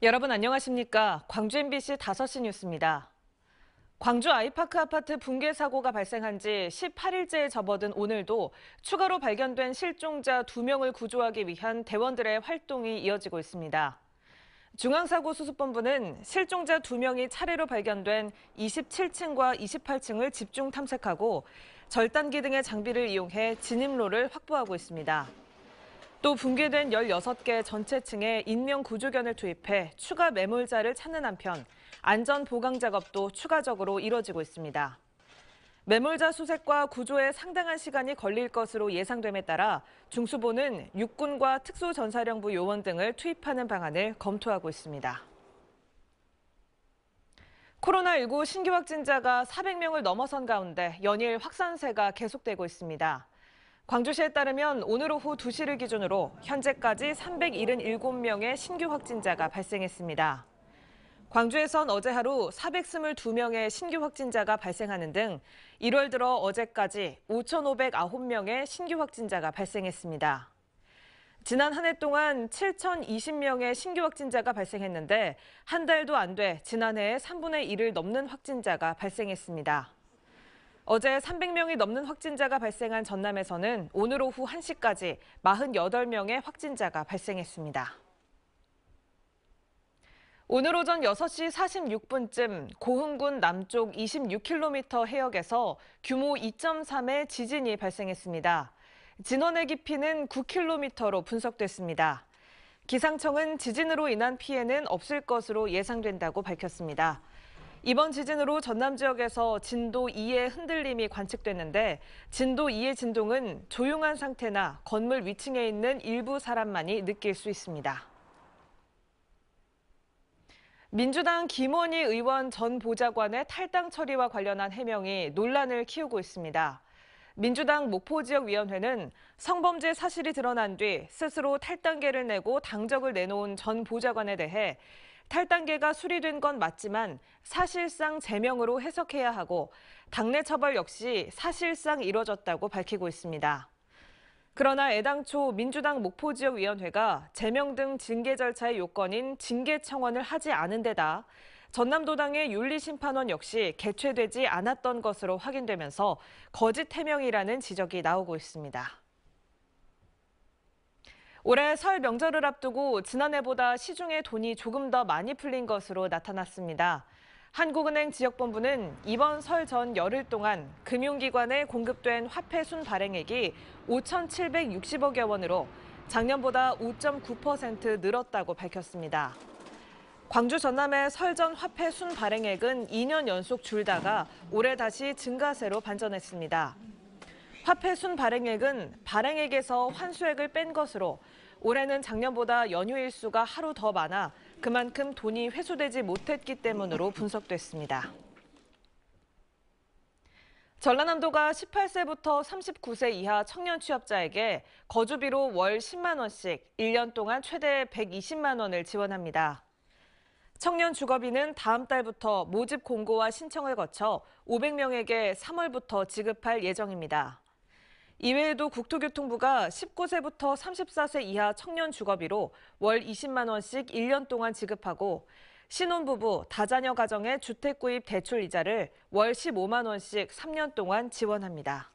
여러분 안녕하십니까? 광주 MBC 5시 뉴스입니다. 광주 아이파크 아파트 붕괴 사고가 발생한 지 18일째에 접어든 오늘도 추가로 발견된 실종자 2명을 구조하기 위한 대원들의 활동이 이어지고 있습니다. 중앙사고수습본부는 실종자 2명이 차례로 발견된 27층과 28층을 집중 탐색하고 절단기 등의 장비를 이용해 진입로를 확보하고 있습니다. 또 붕괴된 16개 전체 층에 인명 구조견을 투입해 추가 매몰자를 찾는 한편 안전 보강 작업도 추가적으로 이뤄지고 있습니다. 매몰자 수색과 구조에 상당한 시간이 걸릴 것으로 예상됨에 따라 중수부는 육군과 특수전사령부 요원 등을 투입하는 방안을 검토하고 있습니다. 코로나19 신규 확진자가 400명을 넘어선 가운데 연일 확산세가 계속되고 있습니다. 광주시에 따르면 오늘 오후 2시를 기준으로 현재까지 377명의 신규 확진자가 발생했습니다. 광주에선 어제 하루 422명의 신규 확진자가 발생하는 등 1월 들어 어제까지 5,509명의 신규 확진자가 발생했습니다. 지난 한 해 동안 7,020명의 신규 확진자가 발생했는데 한 달도 안 돼 지난해의 3분의 1을 넘는 확진자가 발생했습니다. 어제 300명이 넘는 확진자가 발생한 전남에서는 오늘 오후 1시까지 48명의 확진자가 발생했습니다. 오늘 오전 6시 46분쯤 고흥군 남쪽 26km 해역에서 규모 2.3의 지진이 발생했습니다. 진원의 깊이는 9km로 분석됐습니다. 기상청은 지진으로 인한 피해는 없을 것으로 예상된다고 밝혔습니다. 이번 지진으로 전남 지역에서 진도 2의 흔들림이 관측됐는데 진도 2의 진동은 조용한 상태나 건물 위층에 있는 일부 사람만이 느낄 수 있습니다. 민주당 김원희 의원 전 보좌관의 탈당 처리와 관련한 해명이 논란을 키우고 있습니다. 민주당 목포지역위원회는 성범죄 사실이 드러난 뒤 스스로 탈당계를 내고 당적을 내놓은 전 보좌관에 대해 탈당계가 수리된 건 맞지만 사실상 제명으로 해석해야 하고 당내 처벌 역시 사실상 이뤄졌다고 밝히고 있습니다. 그러나 애당초 민주당 목포지역위원회가 제명 등 징계 절차의 요건인 징계 청원을 하지 않은 데다 전남도당의 윤리심판원 역시 개최되지 않았던 것으로 확인되면서 거짓 해명이라는 지적이 나오고 있습니다. 올해 설 명절을 앞두고 지난해보다 시중에 돈이 조금 더 많이 풀린 것으로 나타났습니다. 한국은행 지역본부는 이번 설 전 열흘 동안 금융기관에 공급된 화폐 순 발행액이 5,760억여 원으로 작년보다 5.9% 늘었다고 밝혔습니다. 광주 전남의 설 전 화폐 순 발행액은 2년 연속 줄다가 올해 다시 증가세로 반전했습니다. 화폐 순 발행액은 발행액에서 환수액을 뺀 것으로 올해는 작년보다 연휴 일수가 하루 더 많아 그만큼 돈이 회수되지 못했기 때문으로 분석됐습니다. 전라남도가 18세부터 39세 이하 청년 취업자에게 거주비로 월 10만 원씩 1년 동안 최대 120만 원을 지원합니다. 청년 주거비는 다음 달부터 모집 공고와 신청을 거쳐 500명에게 3월부터 지급할 예정입니다. 이외에도 국토교통부가 19세부터 34세 이하 청년 주거비로 월 20만 원씩 1년 동안 지급하고 신혼부부, 다자녀 가정의 주택 구입 대출 이자를 월 15만 원씩 3년 동안 지원합니다.